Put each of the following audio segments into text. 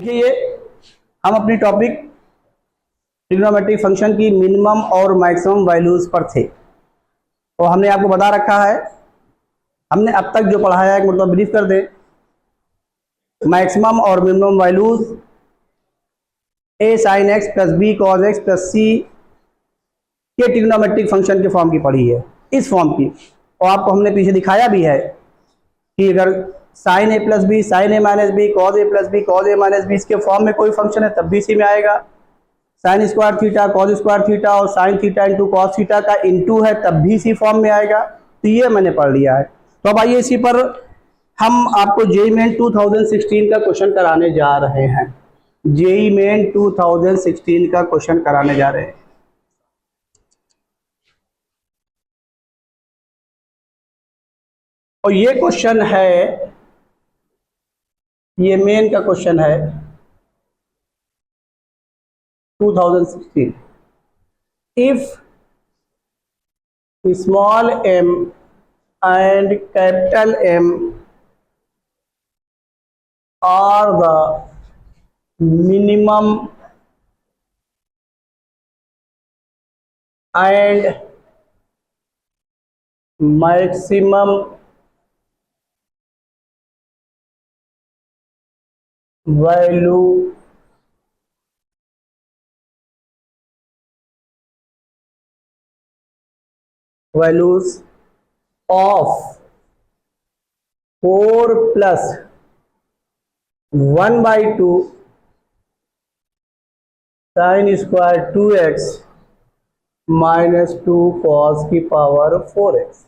देखिए हम अपनी टॉपिक ट्रिग्नोमेट्रिक फंक्शन की मिनिमम और मैक्सिमम वैल्यूज पर थे। तो हमने आपको बता रखा है, हमने अब तक जो पढ़ाया है मतलब ब्रीफ कर दे। मैक्सिमम और minimum values a sin x plus b cos x plus c के ट्रिग्नोमेट्रिक फंक्शन के फॉर्म की पढ़ी है, इस फॉर्म की। और आपको हमने पीछे दिखाया भी है कि अगर sine A plus B, sine A minus B, cos A plus B, cos A minus B इसके फॉर्म में कोई फंक्शन है तब भी इसी में आएगा। Sine square theta, cos square theta और sine theta into cos theta का इंटू है तब भी इसी फॉर्म में आएगा। तो ये मैंने पढ़ लिया है। तो अब आइए इसी पर हम आपको जेईई मेन 2016 का क्वेश्चन कराने जा रहे हैं। जेईई मेन 2016 का क्वेश्चन कराने जा रहे हैं। और ये क्वेश्चन है, ये मेन का क्वेश्चन है 2016। If small m and capital M are the minimum and maximum values of 4 plus 1 by 2 sin square 2x minus 2 cos की power 4x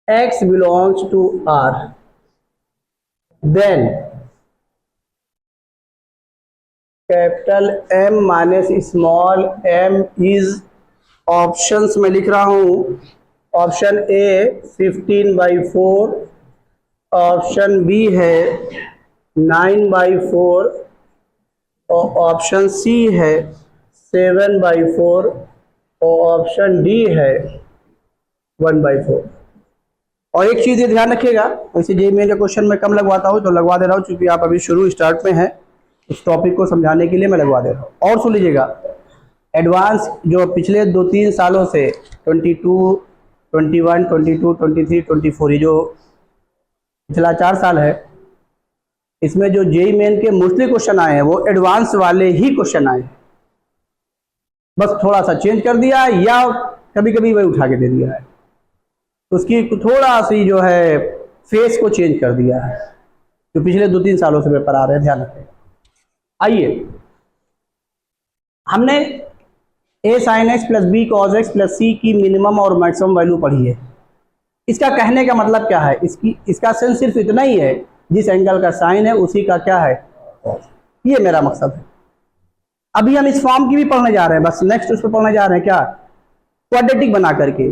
x belongs to R, then capital M minus small m is, options में लिख रहा हूं, option A 15/4, option B है 9/4 और option C है 7/4 और option D है 1/4। और एक चीज ये ध्यान रखिएगा, वैसे जेईई मेन का क्वेश्चन मैं कम लगवाता हूँ तो लगवा दे रहा हूँ, क्योंकि आप अभी शुरू स्टार्ट में हैं, उस टॉपिक को समझाने के लिए मैं लगवा दे रहा हूँ। और सुन लीजिएगा, एडवांस जो पिछले 2-3 सालों से 22, 21, 22, 23, 24 ये जो पिछला 4 साल है, इसमें जो जेईई मेन के मोस्टली क्वेश्चन आए हैं वो एडवांस वाले ही क्वेश्चन आए हैं, बस थोड़ा सा चेंज कर दिया या कभी कभी वही उठा के दे दिया है, उसकी थोड़ा सी जो है फेस को चेंज कर दिया है, जो पिछले 2-3 सालों से पेपर आ रहे हैं, ध्यान रखें। आइए, हमने a sin x plus b cos x plus c की मिनिमम और मैक्सिमम वैल्यू पढ़ी है। इसका कहने का मतलब क्या है, इसका सेंस सिर्फ इतना ही है, जिस एंगल का साइन है उसी का क्या है, ये मेरा मकसद है। अभी हम इस फॉर्म की भी पढ़ने जा रहे हैं, बस नेक्स्ट उस पर पढ़ने जा रहे हैं, क्या, क्वाड्रेटिक बना करके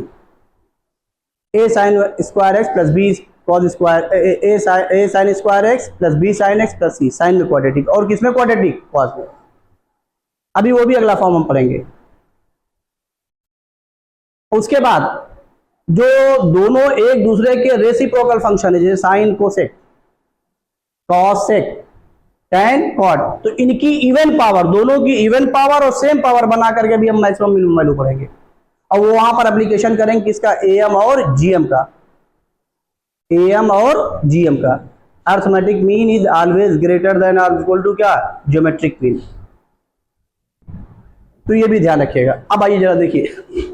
a sin square x plus b cos square, a sin square x plus b sin x plus c, sine में क्वाड्रेटिक और किसमें क्वाड्रेटिक, cos में। अभी वो भी अगला फॉर्म हम पढ़ेंगे। उसके बाद जो दोनों एक दूसरे के रेसिप्रोकल फंक्शन है, जैसे sine cosec, cos sec, tan cot, तो इनकी इवन पावर, दोनों की इवन पावर और सेम पावर बना करके भी हम मैक्सिमम मिनिमम वैल्यू पढ़ेंगे। और वो वहां पर एप्लीकेशन करेंगे किसका, एम और जीएम का, एम और जीएम का। Arithmetic mean is always greater than और इक्वल टू क्या, ज्योमेट्रिक मीन। तो ये भी ध्यान रखिएगा। अब आइए जरा देखिए,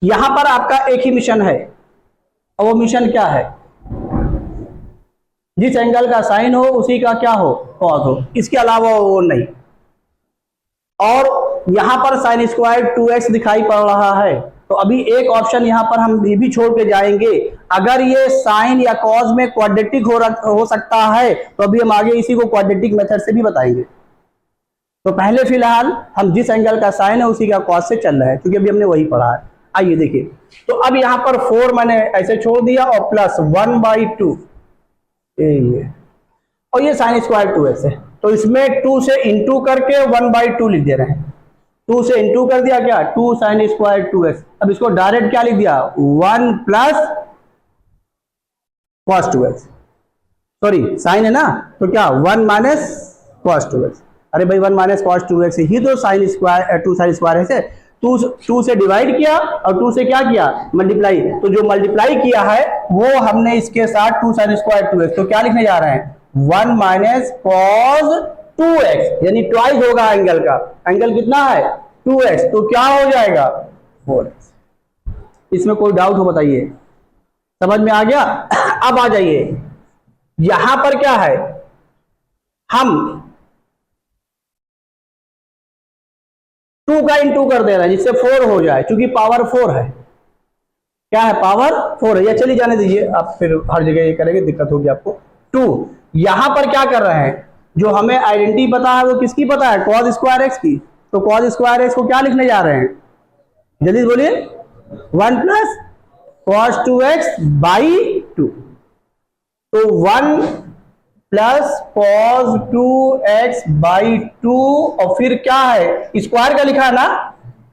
यहां पर आपका एक ही मिशन है, और वो मिशन क्या है, जिस एंगल का साइन हो उसी का क्या हो, कॉस हो, इसके अलावा वो नहीं। और यहां पर साइन स्क्वायर 2x दिखाई पड़ रहा है, तो अभी एक ऑप्शन यहां पर हम ये भी छोड़ के जाएंगे, अगर ये साइन या कॉस में क्वाड्रेटिक हो सकता है तो अभी हम आगे इसी को क्वाड्रेटिक मेथड से भी बताएंगे। तो पहले फिलहाल हम जिस एंगल का साइन है उसी का कॉस से चल रहा है, क्योंकि अभी हमने वही पढ़ा है। आइए देखिए, तो अब यहां पर 4 मैंने ऐसे छोड़ दिया और प्लस 1/2 ये, और ये साइन स्क्वायर 2x है, तो इसमें 2 से इंटू करके 1/2 लिख दे रहे हैं। 2 से इंटू कर दिया, क्या 2 sin स्क्वायर 2x। अब इसको डायरेक्ट क्या लिख दिया, 1 plus cos 2x, sorry sine है ना, तो क्या 1 माइनस cos 2x। अरे भाई 1 माइनस cos 2x ही तो साइन स्क्वायर 2 साइन स्क्वायर है, 2 से डिवाइड किया और 2 से क्या किया, मल्टीप्लाई। तो जो मल्टीप्लाई किया है वो हमने इसके साथ 2 साइन स्क्वायर 2x, तो क्या लिखने जा रहे हैं 1 माइनस cos 2x, यानी ट्वाइस होगा एंगल का। एंगल कितना है 2x, तो क्या हो जाएगा 4x। इसमें कोई डाउट हो बताइए, समझ में आ गया। अब आ जाइए, यहां पर क्या है, हम 2 का इंटू कर दे रहे हैं जिससे 4 हो जाए, क्योंकि पावर 4 है। क्या है, पावर 4 है। या चलिए जाने दीजिए, आप फिर हर जगह ये करेंगे दिक्कत होगी आपको। 2 यहां पर क्या कर रहे हैं, जो हमें आइडेंटिटी पता है वो किसकी पता है, cos स्क्वायर एक्स की। तो cos स्क्वायर एक्स को क्या लिखने जा रहे हैं, जल्दी बोलिए, 1 प्लस cos 2x बाई 2। तो 1 प्लस cos 2x बाई 2, और फिर क्या है, स्क्वायर का लिखा है ना,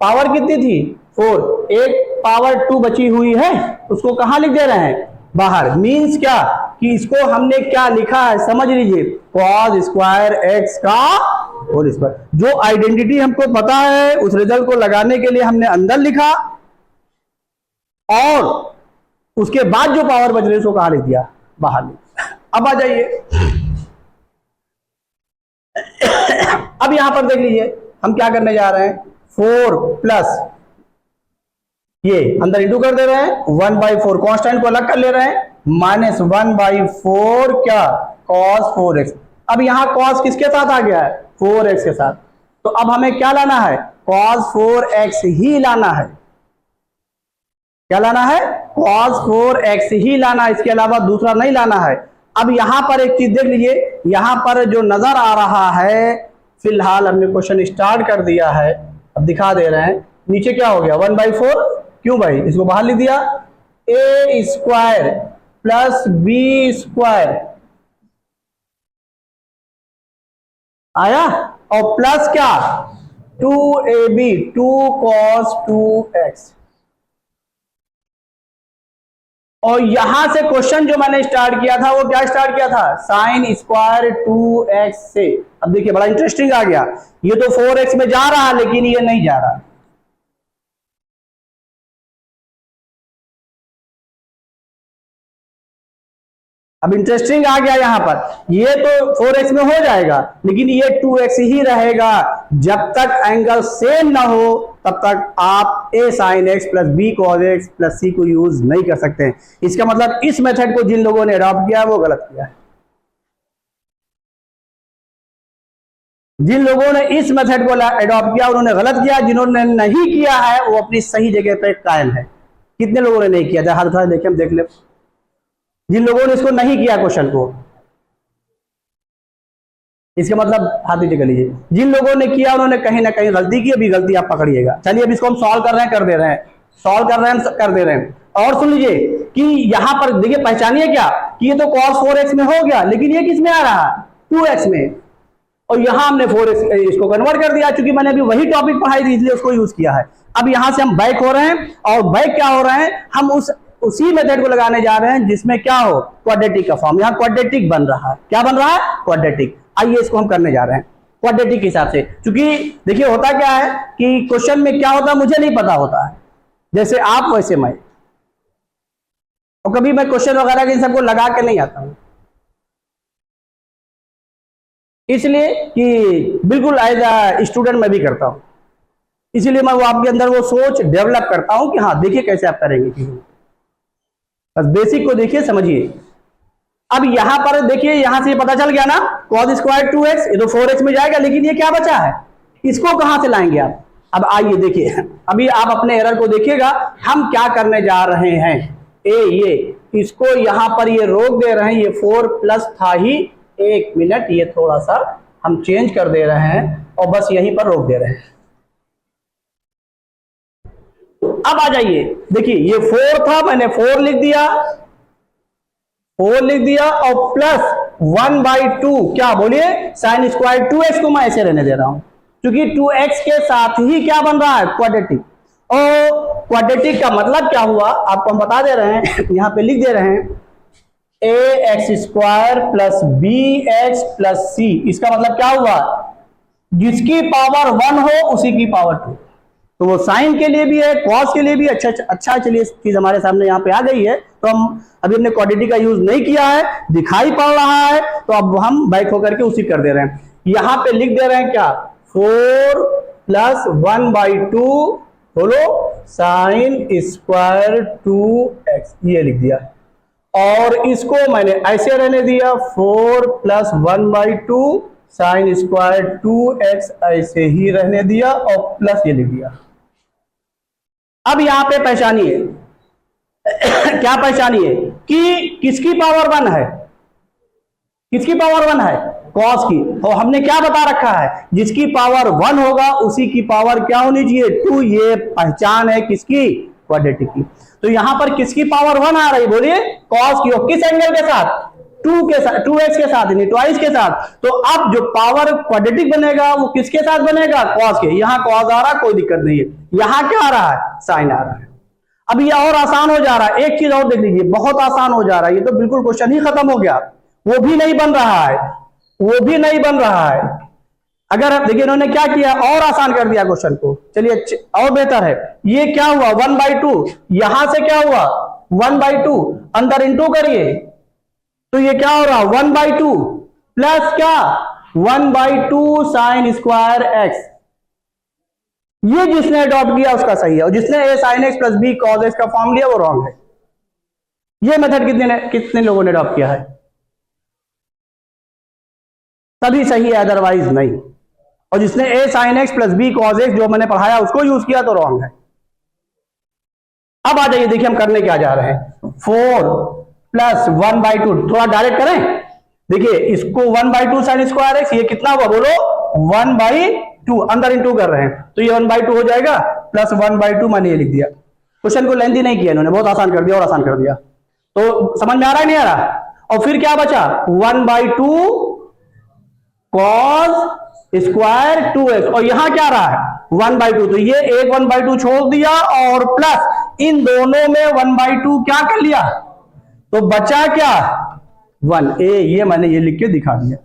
पावर कितनी थी 4, एक पावर 2 बची हुई है, उसको कहां लिख दे रहे हैं, बाहर। मीन्स क्या कि इसको हमने क्या लिखा है, समझ लीजिए, cos स्क्वायर x का होल स्क्वायर। जो आइडेंटिटी हमको पता है उस रिजल्ट को लगाने के लिए हमने अंदर लिखा, और उसके बाद जो पावर बच रही है उसको कहां लिख दिया, बाहर लिख। अब आ जाइए, अब यहां पर देख लीजिए हम क्या करने जा रहे हैं, 4 प्लस ये अंदर इंटू कर दे रहे हैं, 1/4 कांस्टेंट को अलग कर ले रहे हैं, माइनस 1/4 क्या, cos 4x। अब यहां cos किसके साथ आ गया है, 4x के साथ। तो अब हमें क्या लाना है, cos 4x ही लाना है। क्या लाना है, cos 4x ही लाना है, इसके अलावा दूसरा नहीं लाना है। अब यहां पर एक चीज देख लीजिए, यहां पर जो नजर आ रहा है, फिलहाल हमने क्वेश्चन स्टार्ट कर दिया है, अब दिखा दे रहे हैं, नीचे क्या हो गया 1/4, क्यों भाई, इसको बाहर लिख दिया, a square plus b square आया, और प्लस क्या 2ab 2 cos 2x। और यहां से क्वेश्चन जो मैंने स्टार्ट किया था वो क्या स्टार्ट किया था, साइन स्क्वायर 2x से। अब देखिए बड़ा इंटरेस्टिंग आ गया, ये तो 4x में जा रहा है लेकिन ये नहीं जा रहा। अब इंटरेस्टिंग आ गया, यहां पर ये तो 4x में हो जाएगा लेकिन ये 2x ही रहेगा। जब तक एंगल सेम ना हो तब तक आप a sin x plus b cos x plus c को यूज नहीं कर सकते हैं। इसका मतलब इस मेथड को जिन लोगों ने अडॉप्ट किया है वो गलत किया है। जिन लोगों ने इस मेथड को अडॉप्ट किया उन्होंने गलत किया, जिन्होंने नहीं किया है वो अपनी सही जगह पे कायम है। कितने लोगों ने नहीं किया, जहां हाथ उठा देखें, हम देख ले। जिन लोगों ने इसको नहीं किया क्वेश्चन को, इसका मतलब हाथ नीचे कर लीजिए। जिन लोगों ने किया उन्होंने कहीं ना कहीं गलती की, अभी गलती आप पकड़िएगा। चलिए अब इसको हम सॉल्व कर रहे हैं, कर दे रहे हैं, सॉल्व कर रहे हैं, कर दे रहे हैं। और सुन लीजिए कि यहां पर देखिए, पहचानिए क्या कि ये तो cos 4x में हो गया, लेकिन ये किस में आ रहा, 2x में, और यहां हमने 4x इसको कन्वर्ट कर दिया, क्योंकि मैंने अभी वही टॉपिक पढ़ाई थी इसलिए उसको यूज किया है। अब यहां से हम बैक हो रहे हैं, और बैक क्या हो रहे हैं, हम उसी मेथड को लगाने जा रहे हैं जिसमें क्या हो, क्वाड्रेटिक का फॉर्म। यहां क्वाड्रेटिक बन रहा है, क्या बन रहा है, क्वाड्रेटिक। आइए इसको हम करने जा रहे हैं क्वाड्रेटिक के हिसाब से, क्योंकि देखिए होता क्या है कि क्वेश्चन में क्या होता है मुझे नहीं पता होता है, जैसे आप वैसे मैं, और कभी मैं क्वेश्चन वगैरह के सबको लगा के नहीं आता हूं, इसलिए कि बिल्कुल एज अ स्टूडेंट मैं भी करता हूं, इसीलिए मैं वो आपके अंदर वो सोच डेवलप करता हूं कि हाँ देखिए कैसे आप करेंगे, बस बेसिक को देखिए समझिए। अब यहां पर देखिए, यहां से पता चल गया ना, cos स्क्वायर 2x, ये तो 4x में जाएगा, लेकिन ये क्या बचा है, इसको कहां से लाएंगे आप। अब आइए देखिए, अभी आप अपने एरर को देखिएगा, हम क्या करने जा रहे हैं, ये इसको यहां पर ये रोक दे रहे हैं, ये 4 प्लस था ही, 1 मिनट, ये थोड़ा सा हम चेंज कर दे रहे हैं और बस यहीं पर रोक दे रहे हैं। अब आ जाइए, देखिए ये 4 था, मैंने 4 लिख दिया, 4 लिख दिया, और प्लस 1/2 क्या बोलिए, साइन स्क्वायर 2x को मैं ऐसे रहने दे रहा हूं, क्योंकि 2x के साथ ही क्या बन रहा है, क्वाड्रेटिक। और क्वाड्रेटिक का मतलब क्या हुआ आपको हम बता दे रहे हैं, यहां पे लिख दे रहे हैं, A X square plus B X plus C, इसका मतलब क्या हुआ, जिसकी पावर 1 हो उसी की पावर 2। तो वो साइन के लिए भी है, कॉस के लिए भी अच्छा। चलिए चीज हमारे सामने यहाँ पे आ गई है, तो हम अभी हमने क्वाड्रेटिक का यूज नहीं किया है, दिखाई पड़ रहा है, तो अब हम बैक होकर के उसी कर दे रहे हैं। यहां पे लिख दे रहे हैं क्या, 4 प्लस 1/2 बोलो साइन स्क्वायर 2x, ये लिख दिया। और इसको मैंने ऐसे रहने दिया, 4 प्लस 1/2 साइन स्क्वायर 2x ऐसे ही रहने दिया, और प्लस ये लिख दिया। अब यहां पे पहचानिए क्या पहचानिए कि किसकी पावर 1 है, किसकी पावर 1 है, कॉस की। और हमने क्या बता रखा है, जिसकी पावर 1 होगा उसी की पावर क्या होनी चाहिए, 2। ये पहचान है किसकी, क्वाड्रेटिक की। तो यहां पर किसकी पावर 1 आ रही, बोलिए कॉस की। और किस एंगल के साथ, 2 के साथ, 2x के साथ, यानी ट्वाइस के साथ। तो अब जो पावर क्वाड्रेटिक बनेगा वो किसके साथ बनेगा, कॉस के। यहां कॉस आ रहा, कोई दिक्कत नहीं है। यहां क्या आ रहा है, साइन आ रहा है। अब ये और आसान हो जा रहा है, एक चीज और देख लीजिए, बहुत आसान हो जा रहा है। ये तो बिल्कुल क्वेश्चन ही खत्म हो गया, वो भी नहीं बन रहा है, वो भी नहीं बन रहा है। अगर देखिए इन्होंने क्या किया, और आसान कर दिया क्वेश्चन को। चलिए और बेहतर है, ये क्या हुआ 1/2, यहां से क्या हुआ 1/2, अंदर इंटू करिए, तो ये क्या हो रहा 1/2 प्लस क्या 1/2 साइन स्क्वायर एक्स। ये जिसने अडॉप्ट किया उसका सही है, और जिसने A sine X plus B cos X का फॉर्म लिया वो रॉन्ग है। ये मेथड कितने लोगों ने अडॉप्ट किया है, तभी सही है, अदरवाइज नहीं। और जिसने A sine X plus B cos X जो मैंने पढ़ाया उसको यूज किया तो रॉन्ग है। अब आ जाइए, देखिए हम करने क्या जा रहे हैं, 4 प्लस 1/2, थोड़ा डायरेक्ट करें। देखिए इसको 1/2 साइन स्क्वायर एक्स, ये कितना हुआ बोलो 1/2, अंदर इंटू कर रहे हैं, तो ये 1/2 हो जाएगा, प्लस 1/2 मैंने ये लिख दिया। क्वेश्चन को लेंथी नहीं किया इन्होंने, बहुत आसान कर दिया, और आसान कर दिया। तो समझ में आ रहा है नहीं आ रहा। और फिर क्या बचा 1/2 कॉस स्क्वायर 2x, और यहां क्या रहा है 1/2, तो ये एक 1/2 छोड़ दिया, और प्लस इन दोनों में 1/2 क्या कर लिया, तो बचा क्या 1। ये मैंने ये लिख के दिखा दिया।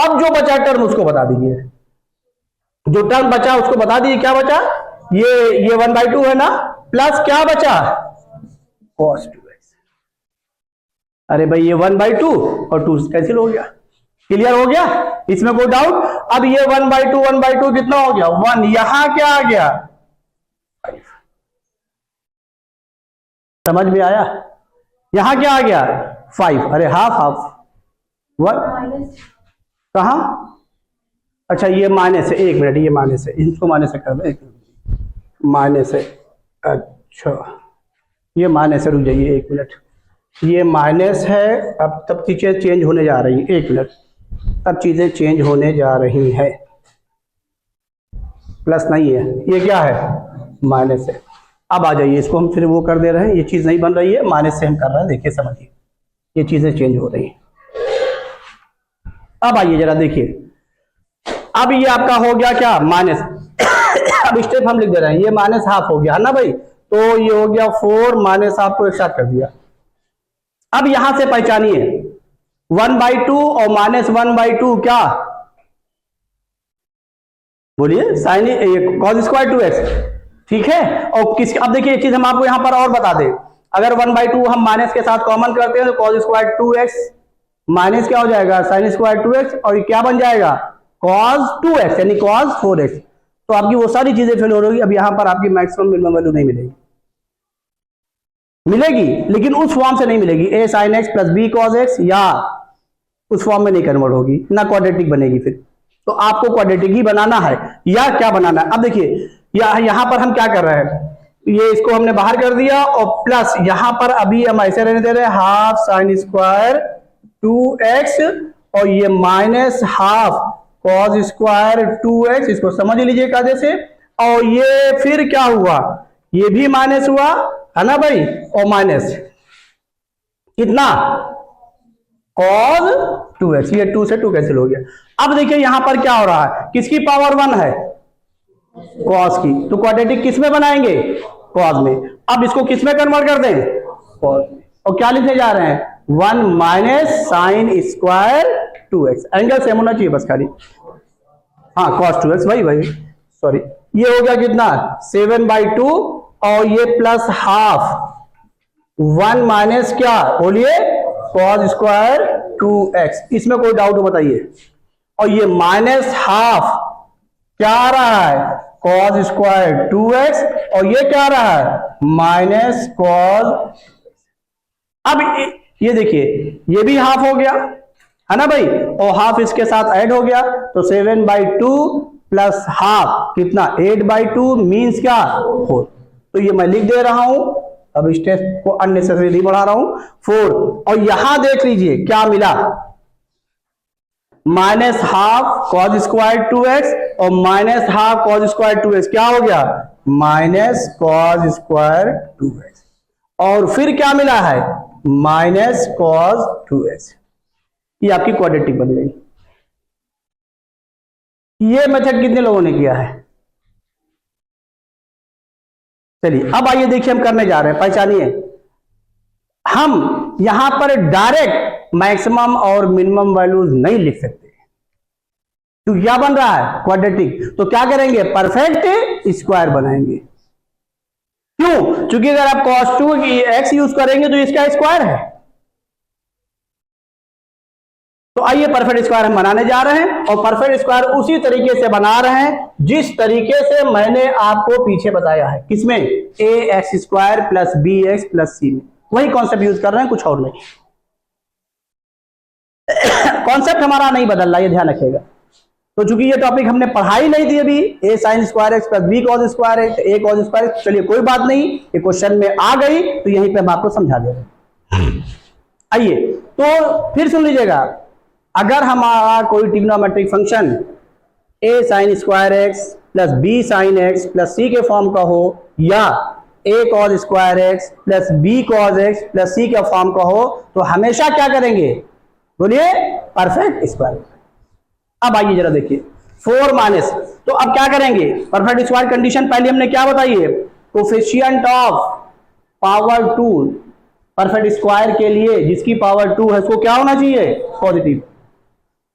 अब जो बचा टर्म उसको बता दीजिए, जो टर्म बचा उसको बता दीजिए, क्या बचा, ये 1/2 है ना, प्लस क्या बचा cos 2x। अरे भाई ये 1/2 और 2 कैंसिल हो गया, क्लियर हो गया, इसमें कोई डाउट। अब ये 1/2 कितना हो गया 1, यहां क्या आ गया 5। समझ में आया, यहां क्या आ गया 5, अरे हाफ 1 कहा, अच्छा ये माइनस है, 1 मिनट, ये माइनस है, इसको माइनस कर दो, माइनस है, अच्छा ये माइनस है, रुक जाइए 1 मिनट, ये माइनस है। अब तब चीजें चेंज होने जा रही है, 1 मिनट, तब चीजें चेंज होने जा रही है, प्लस नहीं है, ये क्या है माइनस है। अब आ जाइए, इसको हम फिर वो कर दे रहे हैं, ये चीज नहीं बन रही है, माइनस से हम कर रहे हैं, देखिए समझिए ये चीजें चेंज हो रही हैं। अब आइए जरा देखिए, अब ये आपका हो गया क्या माइनस अब स्टेप हम लिख दे रहे हैं, ये माइनस हाफ हो गया है ना भाई, तो ये हो गया 4 माइनस हाफ को एक साथ कर दिया। अब यहां से पहचानिए 1/2 और माइनस 1/2 क्या, बोलिए साइन कॉस स्क्वायर 2x, ठीक है। और किस, अब देखिए एक चीज हम आपको यहां पर और बता दें, अगर 1/2 हम माइनस के साथ कॉमन करते हैं तो कॉस स्क्वायर 2x माइनस क्या हो जाएगा साइन स्क्वायर 2x, और ये क्या बन जाएगा cos 2x यानी cos 4x। तो आपकी वो सारी चीजें फेल हो रही। अब यहां पर आपकी मैक्सिमम मिनिमम वैल्यू नहीं मिलेगी, मिलेगी लेकिन उस फॉर्म से नहीं मिलेगी, a sin x plus b cos x, या उस फॉर्म में नहीं कन्वर्ट होगी ना, क्वाड्रेटिक बनेगी। फिर तो आपको क्वाड्रेटिक ही बनाना है, या क्या बनाना है। अब देखिए यहां पर हम क्या कर रहे हैं, ये इसको हमने बाहर कर दिया, और प्लस यहां पर अभी हम ऐसे रहने दे रहे हैं हाफ साइन स्क्वायर 2x, और ये minus half cos square 2x, इसको समझ लीजिए कायदे से। और ये फिर क्या हुआ, ये भी माइनस हुआ है ना भाई, और माइनस कितना cos 2x, ये 2 से 2 कैंसिल हो गया। अब देखिए यहां पर क्या हो रहा है, किसकी पावर 1 है cos की, तो क्वाड्रेटिक किस में बनाएंगे cos में। अब इसको किस में कन्वर्ट कर दें cos में, और क्या लिखने जा रहे हैं 1 minus sine square 2x, angle same होना चाहिए बस खाली, हाँ cos 2x, वही सॉरी, ये हो गया कितना 7/2 और ये प्लस हाफ 1 माइनस क्या बोलिए cos स्क्वायर 2x, इसमें कोई डाउट हो बताइए। और ये माइनस हाफ क्या आ रहा है cos स्क्वायर 2x और ये क्या आ रहा है माइनस cos। अब ये देखिए ये भी हाफ हो गया है ना भाई, और हाफ इसके साथ ऐड हो गया, तो 7/2 प्लस हाफ कितना 8/2 मीन्स क्या 4। तो ये मैं लिख दे रहा हूं, अब स्टेप को अननेसेसरी नहीं बढ़ा रहा हूं 4। और यहां देख लीजिए क्या मिला, minus half cos square 2x और minus half cos square 2x क्या हो गया माइनस cos स्क्वायर 2x, और फिर क्या मिला है माइनस cos 2x। ये आपकी क्वाड्रेटिक बन गई। ये मेथड कितने लोगों ने किया है? चलिए अब आइए देखिए हम करने जा रहे हैं, पहचानिए। हम यहां पर डायरेक्ट मैक्सिमम और मिनिमम वैल्यूज नहीं लिख सकते, तो क्या बन रहा है क्वाड्रेटिक, तो क्या करेंगे परफेक्ट स्क्वायर बनाएंगे। क्यों? क्योंकि अगर आप cos 2x यूज करेंगे तो इसका स्क्वायर है। तो आइए परफेक्ट स्क्वायर हम बनाने जा रहे हैं, और परफेक्ट स्क्वायर उसी तरीके से बना रहे हैं जिस तरीके से मैंने आपको पीछे बताया है। किसमें? ax² plus bx plus c में, वही कॉन्सेप्ट यूज कर रहे हैं, कुछ और नहीं। कॉन्सेप्ट हमारा नहीं बदल रहा, ये ध्यान रखिएगा। तो चूंकि ये टॉपिक हमने पढ़ाई नहीं थी अभी, a sin square x plus b cos square x, a cos square x, चलिए कोई बात नहीं, ये क्वेश्चन में आ गई तो यहीं पे हम आपको समझा दे रहे हैं। आइए तो फिर सुन लीजिएगा, अगर हमारा कोई trigonometric function a sin square x plus b sin x plus c के फॉर्म का हो, या a cos square x plus b cos x plus c के फॉर्म का हो, तो हमेशा क्या करेंगे बोलिए परफेक्ट स्क्वायर। अब आइए जरा देखिए 4 माइनस, तो अब क्या करेंगे परफेक्ट स्क्वायर कंडीशन पहले हमने क्या बताई है, coefficient of power 2 perfect square के लिए जिसकी पावर 2 है उसको क्या होना चाहिए पॉजिटिव,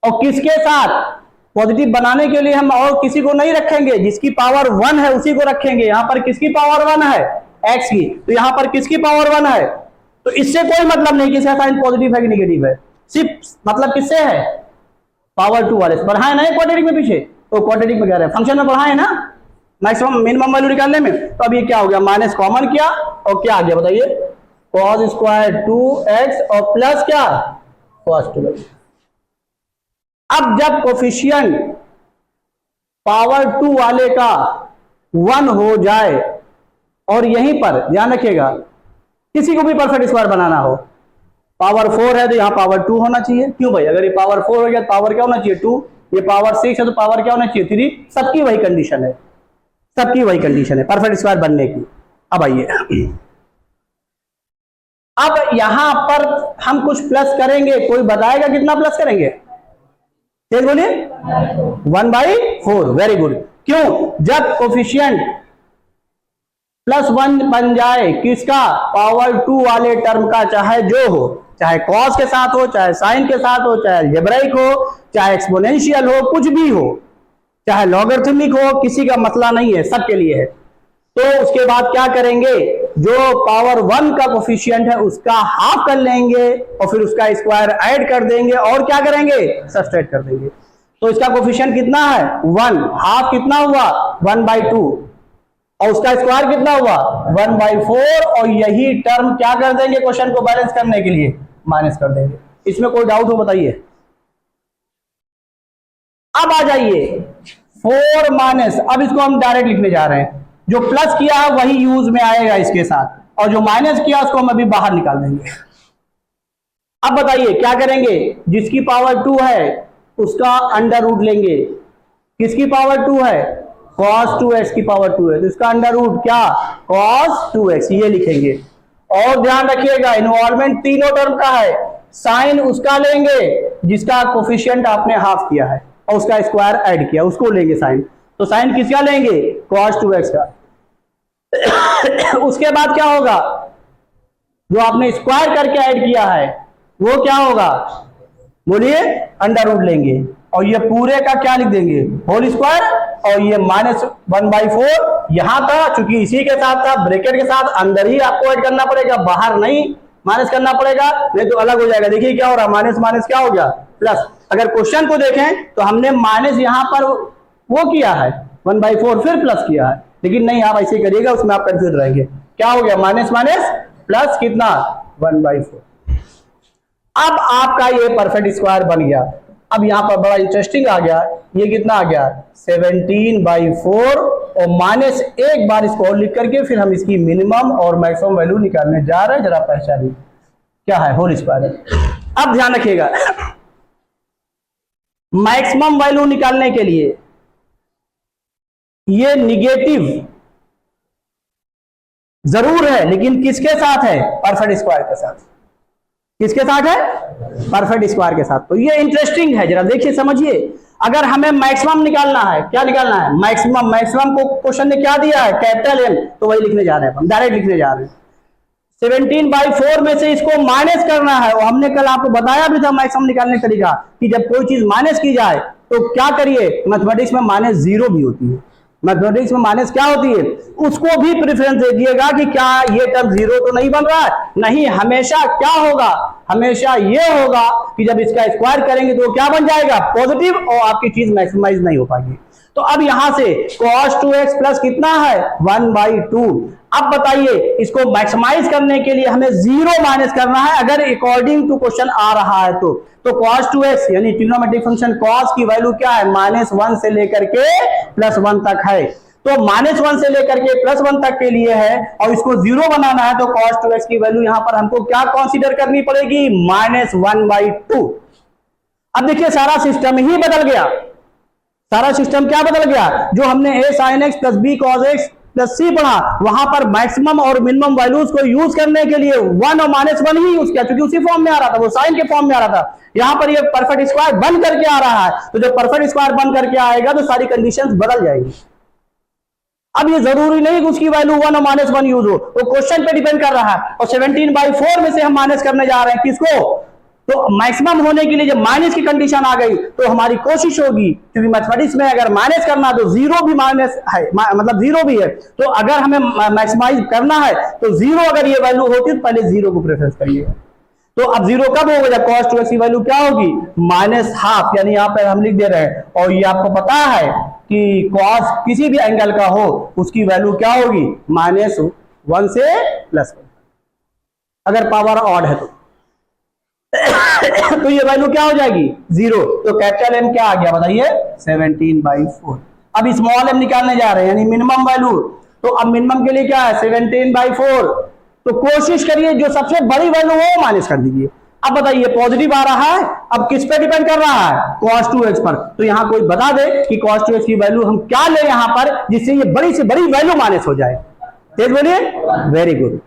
और किसके साथ पॉजिटिव बनाने के लिए हम और किसी को नहीं रखेंगे, जिसकी पावर 1 है उसी को रखेंगे। यहां पर किसकी पावर 1 है x की, तो यहां पर किसकी पावर 1 है, तो इससे कोई मतलब नहीं कि इसका साइन पॉजिटिव है कि नेगेटिव है, सिर्फ मतलब किससे है पावर 2 वाले से। पढ़ाए ना क्वाड्रेटिक में पीछे, तो क्वाड्रेटिक में कह रहे हैं फंक्शन में पढ़ाए ना मैक्सिमम मिनिमम वैल्यू निकालने में। तो अब ये क्या हो गया माइनस कॉमन किया और क्या आ गया बताइए cos स्क्वायर 2x और प्लस क्या cos 2x। अब जब कोफिशिएंट पावर 2 वाले का 1 हो जाए, और यहीं पर ध्यान रखिएगा किसी को भी परफेक्ट स्क्वायर बनाना हो, पावर 4 है तो यहां पावर 2 होना चाहिए। क्यों भाई, अगर ये पावर 4 हो गया तो पावर क्या होना चाहिए 2, ये पावर 6 है तो पावर क्या होना चाहिए 3, सबकी वही कंडीशन है, सबकी वही कंडीशन है परफेक्ट स्क्वायर बनने की। अब आइए अब यहां पर हम कुछ प्लस करेंगे, कोई बताएगा कितना प्लस करेंगे, तेज बोलिए 1/4, वेरी गुड। क्यों? जब कोफिशिएंट +1 बन जाए किसका पावर 2 वाले टर्म का, चाहे जो हो, चाहे कॉस के साथ हो, चाहे साइन के साथ हो, चाहे अलजेब्राइक हो, चाहे एक्सपोनेंशियल हो, कुछ भी हो, चाहे लॉगरिथमिक हो, किसी का मसला नहीं है, सबके लिए है। तो उसके बाद क्या करेंगे, जो पावर 1 का कोफिशिएंट है उसका हाफ कर लेंगे और फिर उसका स्क्वायर ऐड कर देंगे और क्या करेंगे सब्सट्रैक्ट कर देंगे। तो इसका कोफिशिएंट कितना है 1, हाफ कितना हुआ 1/2 और उसका स्क्वायर कितना हुआ 1/4, और यही टर्म क्या कर देंगे क्वेश्चन को बैलेंस करने के लिए माइनस कर देंगे। इसमें कोई डाउट हो बताइए। अब आ जाइए 4 माइनस, अब इसको हम डायरेक्ट लिखने जा रहे हैं, जो प्लस किया है वही यूज में आएगा इसके साथ, और जो माइनस किया उसको हम अभी बाहर निकाल देंगे। अब बताइए क्या करेंगे, जिसकी पावर 2 है उसका अंडर रूट लेंगे, किसकी पावर 2 है cos 2x की पावर 2 है तो इसका अंडर रूट क्या cos 2x, ये लिखेंगे। और ध्यान रखिएगा इन्वॉल्वमेंट तीनों टर्म का है, साइन उसका लेंगे जिसका कोफिशिएंट आपने हाफ किया है और उसका स्क्वायर ऐड किया, उसको लेंगे साइन, तो साइन किसका लेंगे cos 2x का। उसके बाद क्या होगा, जो आपने स्क्वायर करके ऐड किया है वो क्या होगा, बोलिए, अंडर रूट लेंगे और ये पूरे का क्या लिख देंगे, होल स्क्वायर, और ये -1/4 यहां था, चूंकि इसी के साथ था ब्रैकेट के साथ, अंदर ही आपको ऐड करना पड़ेगा, बाहर नहीं माइनस करना पड़ेगा, नहीं तो अलग हो जाएगा। देखिए क्या हो रहा है, माइनस माइनस क्या हो गया, प्लस। अगर क्वेश्चन को देखें तो हमने माइनस यहां पर वो किया है 1/4, फिर प्लस किया है, लेकिन नहीं, आप ऐसे करिएगा, उसमें आप कंफ्यूज रहेंगे। क्या हो गया, माइनस माइनस प्लस कितना, 1/4। अब आपका ये परफेक्ट स्क्वायर बन गया। अब यहां पर बड़ा इंटरेस्टिंग आ गया, ये कितना आ गया, 17/4, और माइनस एक बार इसको और लिख करके फिर हम इसकी मिनिमम और मैक्सिमम वैल्यू निकालने जा रहे हैं। जरा पहचानिए क्या है, होल स्क्वायर है। अब ध्यान रखिएगा, मैक्सिमम वैल्यू निकालने के लिए ये निगेटिव जरूर है, लेकिन किसके साथ है, परफेक्ट स्क्वायर के साथ। किसके साथ है, परफेक्ट स्क्वायर के साथ। तो ये इंटरेस्टिंग है, जरा देखिए समझिए। अगर हमें मैक्सिमम निकालना है, क्या निकालना है, मैक्सिमम। मैक्सिमम को क्वेश्चन ने क्या दिया है, कैपिटल M, तो वही लिखने जा रहे हैं, हम डायरेक्ट लिखने जा रहे हैं। 17/4 में से इसको माइनस करना है, और हमने कल आपको बताया भी था मैक्सिमम निकालने का तरीका, कि जब कोई चीज माइनस की जाए तो क्या करिए, मैथमेटिक्स में -0 भी होती है, मैथमेटिक्स में माइनस क्या होती है, उसको भी प्रेफरेंस दे दिएगा कि क्या ये टर्म 0 तो नहीं बन रहा है, नहीं, हमेशा क्या होगा, हमेशा ये होगा कि जब इसका स्क्वायर करेंगे तो क्या बन जाएगा, पॉजिटिव, और आपकी चीज मैक्सिमाइज नहीं हो पाएगी। तो अब यहां से cos 2x प्लस कितना है, 1/2। अब बताइए, इसको मैक्सिमाइज करने के लिए हमें 0 माइनस करना है, अगर अकॉर्डिंग टू क्वेश्चन आ रहा है तो cos 2x यानी ट्रिग्नोमेट्रिक फंक्शन cos की वैल्यू क्या है, -1 से लेकर के +1 तक है। तो -1 से लेकर के +1 तक के लिए है, और इसको 0 बनाना है, तो cos 2x की वैल्यू यहां पर हमको क्या कंसीडर करनी पड़ेगी, -1/2। अब देखिए सारा सिस्टम ही बदल गया, सारा सिस्टम क्या बदल गया, जो हमने a sin x + b cos x + c पढ़ा, वहां पर मैक्सिमम और मिनिमम वैल्यूज को यूज करने के लिए 1 और -1 ही यूज किया, क्योंकि उसी फॉर्म में आ रहा था, वो साइन के फॉर्म में आ रहा था। यहां पर ये परफेक्ट स्क्वायर बन करके आ रहा है, तो जब परफेक्ट स्क्वायर बन करके आएगा तो सारी कंडीशंस बदल जाएंगी। अब ये जरूरी नहीं कि उसकी वैल्यू 1 और -1 यूज हो, वो क्वेश्चन पे डिपेंड कर रहा है। और 17/4 में से हम माइनस करने जा रहे हैं किसको, तो मैक्सिमम होने के लिए जब माइनस की कंडीशन आ गई तो हमारी कोशिश होगी, क्योंकि मैथमेटिक्स में अगर माइनस करना तो 0 भी माइनस है, मतलब 0 भी है, तो अगर हमें मैक्सिमाइज करना है तो 0 अगर ये वैल्यू होती तो पहले 0 को प्रेफरेंस करिएगा। तो अब 0 कब होगा, जब cos 2x की वैल्यू क्या होगी, -½ यानी यहां पर हम लिख दे रहे हैं। और ये आपको पता है कि cos किसी भी एंगल का हो उसकी वैल्यू क्या होगी, -1 से +1, अगर पावर ऑड है तो तो ये वैल्यू क्या हो जाएगी, 0। तो कैपिटल M क्या आ गया बताइए, 17/4। अब स्मॉल m निकालने जा रहे हैं, यानी मिनिमम वैल्यू। तो अब मिनिमम के लिए क्या है, 17/4। तो कोशिश करिए जो सबसे बड़ी वैल्यू हो माइनस कर दीजिए। अब बताइए पॉजिटिव आ रहा है, अब किस पे डिपेंड कर रहा है, cos 2x पर। तो यहां कोई बता दे कि cos 2x की वैल्यू हम क्या ले यहां पर, जिससे ये बड़ी से बड़ी वैल्यू माइनस हो जाए। तेज बोलिए, वेरी गुड,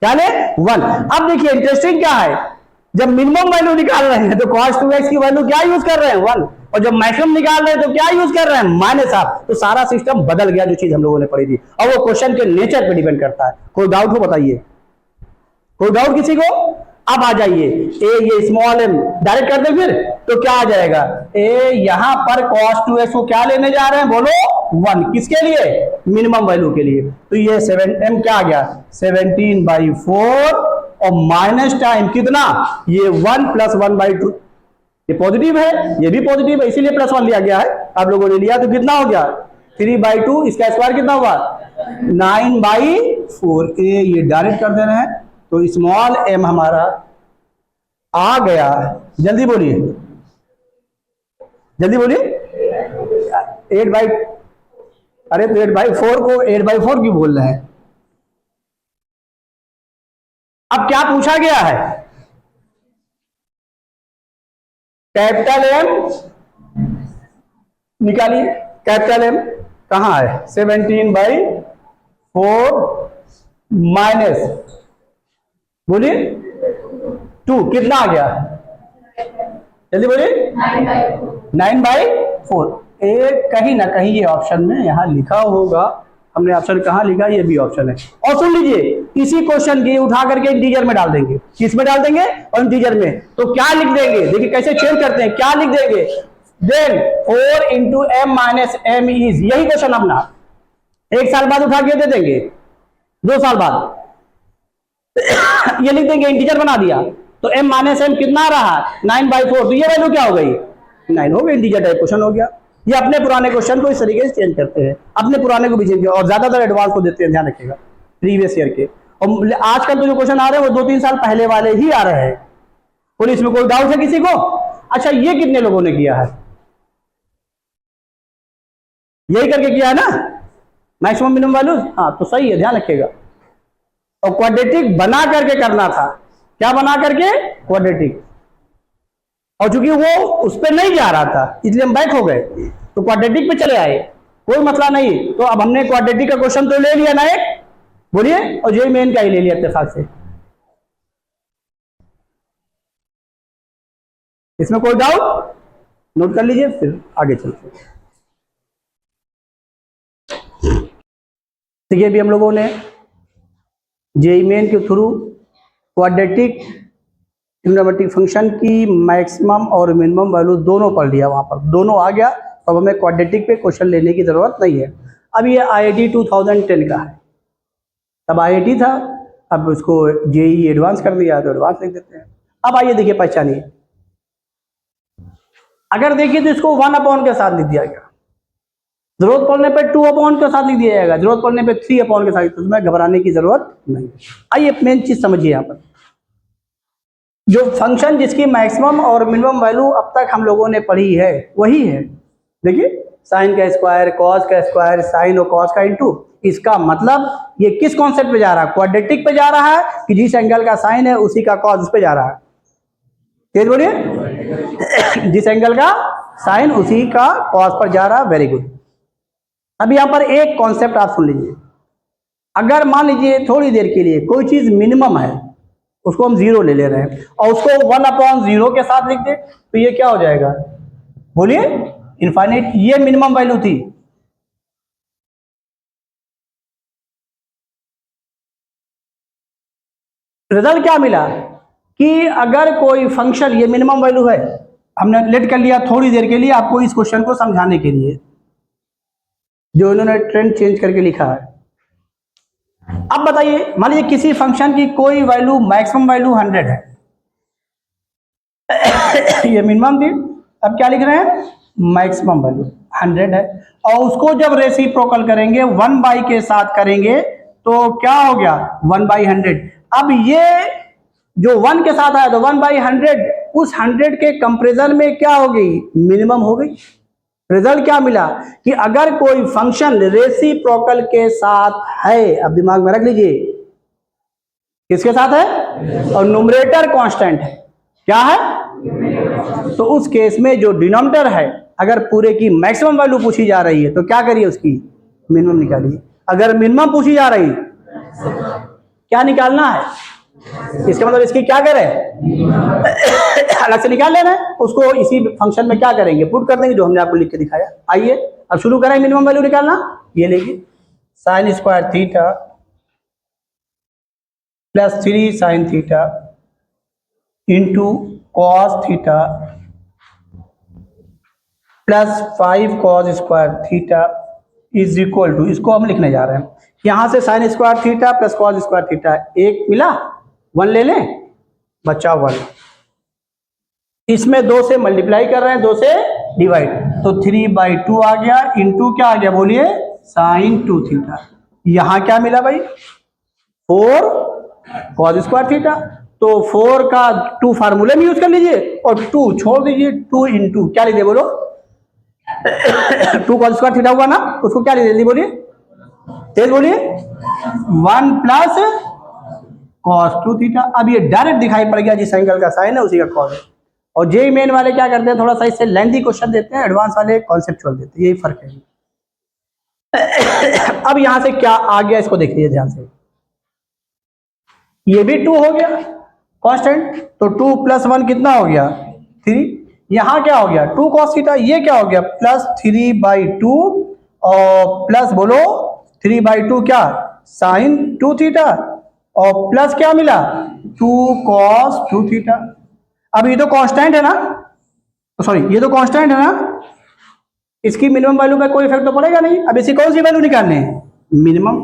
क्या ले, 1। अब देखिए इंटरेस्टिंग क्या है, जब मिनिमम वैल्यू निकाल रहे हैं तो cos 2x की वैल्यू क्या यूज कर रहे हैं, 1, और जब मैक्सिमम निकाल रहे हैं तो क्या यूज कर रहे हैं, -½ तो सारा सिस्टम बदल गया, जो चीज हम लोगों ने पढ़ी थी। और वो क्वेश्चन के नेचर पे डिपेंड करता है। कोई डाउट हो बताइए, कोई डाउट किसी को? अब आ जाइए, ये स्मॉल m डायरेक्ट कर दे, फिर तो क्या आ जाएगा, यहां पर cos 2x को क्या लेने जा रहे हैं, बोलो 1, किसके लिए, मिनिमम वैल्यू के लिए। तो ये 7m क्या आ गया, 17/4, और माइनस टाइम कितना, ये 1 + 1/2। ये पॉजिटिव है, ये भी पॉजिटिव है, इसीलिए +1 लिया गया है। आप लोगों ने लिया तो कितना हो गया, 3/2, इसका स्क्वायर कितना हुआ, 9/4। ये डायरेक्ट कर दे रहे हैं, तो स्मॉल m हमारा आ गया, जल्दी बोलिए, जल्दी बोलिए, 8/, अरे तो 8/4 को 8/4 क्यों बोल रहे हैं। अब क्या पूछा गया है, कैपिटल M निकालिए, कैपिटल M कहां है, 17/4 माइनस, बोलिए 2, कितना आ गया, जल्दी बोलिए, 9/4। कहीं ना कहीं ये ऑप्शन में यहां लिखा होगा हमने ऑप्शन कहाँ लिखा, ये बी ऑप्शन है। और सुन लीजिए, इसी क्वेश्चन की उठा करके इंटीजर में डाल देंगे। किस में डाल देंगे? और इंटीजर में। तो क्या लिख देंगे, देखिए कैसे चेंज करते हैं, क्या लिख देंगे, then 4 into M minus M is, यही क्वेश्चन अपना 1 साल बाद उठा के दे देंगे, 2 साल बाद ये लिख देंगे, इंटीजर बना दिया। तो m माइनस एम कितना रहा, 9/4, तो ये वैल्यू क्या हो गई, 9 हो गई, इंटीजर टाइप क्वेश्चन हो गया। ये अपने पुराने क्वेश्चन को इस तरीके से चेंज करते हैं, अपने पुराने को भी चेंज, और ज्यादातर एडवांस को देते हैं, ध्यान रखिएगा, प्रीवियस ईयर के। और आजकल तो जो क्वेश्चन आ रहे हैं वो 2-3 साल पहले वाले ही आ रहे हैं। पुलिस में कोई डाउट है किसी को? अच्छा, ये कितने लोगों ने किया है, यही करके किया है ना, मैक्सिमम मिनिमम वैल्यू, हाँ तो सही है, ध्यान रखिएगा। और क्वाड्रेटिक बना करके करना था, क्या बना करके, क्वाड्रेटिक। और चूंकि वो उस पर नहीं जा रहा था इसलिए हम बैक हो गए, तो क्वाड्रेटिक पे चले आए, कोई मसला नहीं। तो अब हमने क्वाड्रेटिक का क्वेश्चन तो ले लिया ना एक, बोलिए, और जे मेन का ही ले लिया इत्तेफाक से, इसमें कोई डाउट, नोट कर लीजिए, फिर आगे चलते हैं। देखिए अभी हम लोगों ने जे मेन के थ्रू क्वाड्रेटिक ट्रिग्नोमेट्रिक फंक्शन की मैक्सिमम और मिनिमम वैल्यू दोनों पढ़ लिया, वहां पर दोनों आ गया। अब हमें क्वाड्रेटिक पे क्वेश्चन लेने की जरूरत नहीं है। अब ये IIT 2010 का है, तब IIT था, अब उसको JEE एडवांस कर दिया तो एडवांस लिख देते हैं। अब आइए देखिए, पहचानिए, अगर देखिए तो इसको 1/, के साथ लिख दिया गया, जरूरत पड़ने पे 2/, के साथ लिख दिया जाएगा, जरूरत पड़ने पे 3/, के साथ, तो उसमें घबराने की जरूरत नहीं। आइए मेन चीज समझिए, यहाँ पर जो फंक्शन जिसकी मैक्सिमम और मिनिमम वैल्यू अब तक हम लोगों ने पढ़ी है वही है। देखिए, साइन का स्क्वायर, कॉस का स्क्वायर, साइन और कॉस का इनटू, इसका मतलब ये किस कॉन्सेप्ट पे जा रहा है, क्वाड्रेटिक पे जा रहा है, कि जिस एंगल का साइन है उसी का कॉस उस पे जा रहा है, तेज बोलिए, जिस एंगल का साइन उसी का कॉस पर जा रहा है, वेरी गुड। अब यहाँ पर एक कॉन्सेप्ट आप सुन लीजिए, अगर मान लीजिए थोड़ी देर के लिए कोई चीज मिनिमम है, उसको हम 0 ले रहे हैं, और उसको 1/0 के साथ लिख दे, तो ये क्या हो जाएगा, बोलिए, इनफाइनाइट। ये मिनिमम वैल्यू थी, रिजल्ट क्या मिला कि अगर कोई फंक्शन, ये मिनिमम वैल्यू है, हमने लेट कर लिया थोड़ी देर के लिए आपको इस क्वेश्चन को समझाने के लिए, जो इन्होंने ट्रेंड चेंज करके लिखा है। अब बताइए, मान लीजिए किसी फंक्शन की कोई वैल्यू, मैक्सिमम वैल्यू 100 है, ये मिनिमम थी, अब क्या लिख रहे हैं, मैक्सिमम वैल्यू 100 है, और उसको जब रेसिप्रोकल करेंगे 1 के साथ करेंगे तो क्या हो गया, 1/100। अब ये जो 1 के साथ आया तो 1/100, उस 100 के कंपेरिजन में क्या हो गई, मिनिमम हो गई। रिजल्ट क्या मिला कि अगर कोई फंक्शन रेसिप्रोकल के साथ है, अब दिमाग में रख लीजिए, किसके साथ है, और न्यूमरेटर कांस्टेंट है, क्या है, तो उस केस में जो डिनोमिनेटर है, अगर पूरे की मैक्सिमम वैल्यू पूछी जा रही है तो क्या करिए, उसकी मिनिमम निकालिए। अगर मिनिमम पूछी जा रही, क्या निकालना है, इसका मतलब इसकी क्या करें, अलग से निकाल लेना है, उसको इसी फंक्शन में क्या करेंगे, पुट कर देंगे, जो हमने आपको लिख के दिखाया। आइए अब शुरू करें मिनिमम वैल्यू निकालना। ये लेंगे sine square theta plus 3 sine theta into cos theta plus 5 cos square theta is equal to, इसको हम लिखने जा रहे हैं, यहां से sine square theta plus cos square theta, एक मिला, 1 ले लें, बचा 1, इसमें 2 से मल्टीप्लाई कर रहे हैं, 2 से डिवाइड, तो 3/2 आ गया, इंटू क्या आ गया, बोलिए, साइन 2 थीटा। यहां क्या मिला भाई, 4 कॉस स्क्वायर थीटा, तो 4 का 2 फार्मूले में यूज कर लीजिए, और 2 छोड़ दीजिए, 2 इंटू क्या लीजिए, बोलो, 2 कॉस स्क्वायर थीटा हुआ ना, उसको क्या लीजिए, बोलिए, तेज बोलिए, 1 प्लस कॉस 2 थीटा। अब ये डायरेक्ट दिखाई पड़ गया, जिस एंगल का साइन है उसी का कॉस है। और जे मेन वाले क्या करते हैं, थोड़ा सा इससे लेंथी क्वेश्चन देते हैं, एडवांस वाले कॉन्सेप्चुअल देते हैं, यही फर्क है। अब यहां से क्या आ गया, इसको देख लीजिए ध्यान से, ये भी 2 हो गया कांस्टेंट, तो 2 + 1 कितना हो गया, 3। यहां क्या हो गया, 2 cos थीटा, ये क्या हो गया, +3/2 और प्लस बोलो 3/2 क्या साइन 2 थीटा और प्लस क्या मिला 2 कॉस 2 थीटा। अब ये तो कांस्टेंट है ना, सॉरी ये तो कांस्टेंट है ना, इसकी मिनिमम वैल्यू में कोई इफेक्ट तो पड़ेगा नहीं। अब इसी कौन सी वैल्यू निकालने है मिनिमम,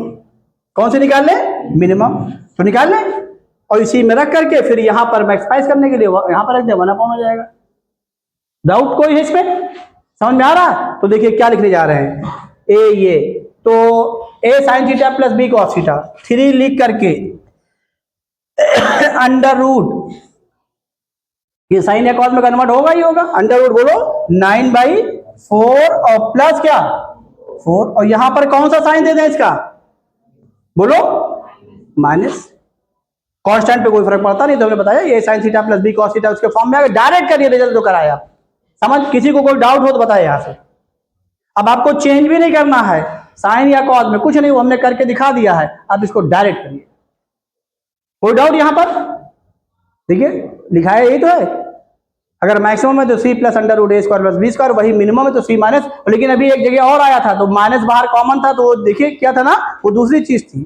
कौन सी निकालने मिनिमम, तो निकाल लें और इसी में रख करके फिर यहां पर मैक्सिमाइज करने के लिए यहां पर रख दे 1/, हो जाएगा। डाउट कोई है इसमें, समझ में आ रहा है? तो देखिए क्या लिखने जा रहे हैं, ए ये तो A sine theta plus B cos theta 3 लिख करके अंडर रूट, ये साइन या कॉस में कन्वर्ट होगा ही होगा, अंडर रूट बोलो 9/4 और प्लस क्या 4, और यहां पर कौन सा साइन दे दें इसका बोलो माइनस। कांस्टेंट पे कोई फर्क पड़ता नहीं, तो हमने बताया ये sine theta plus B cos theta उसके फॉर्म में आगे डायरेक्ट करिए, रिजल्ट जो कराया आप समझ। किसी को कोई डाउट हो तो बताए यहां से। अब आपको चेंज भी नहीं करना है साइन या कॉस में, कुछ नहीं, वो हमने करके दिखा दिया है, आप इसको डायरेक्ट करिए। कोई डाउट यहां पर? देखिए लिखा है यही तो है, अगर मैक्सिमम है तो सी प्लस अंडर रूट ए स्क्वायर प्लस बी स्क्वायर, वही मिनिमम है तो सी माइनस, लेकिन अभी एक जगह और आया था तो माइनस बाहर कॉमन था, तो वो देखिए क्या था ना, वो दूसरी चीज थी,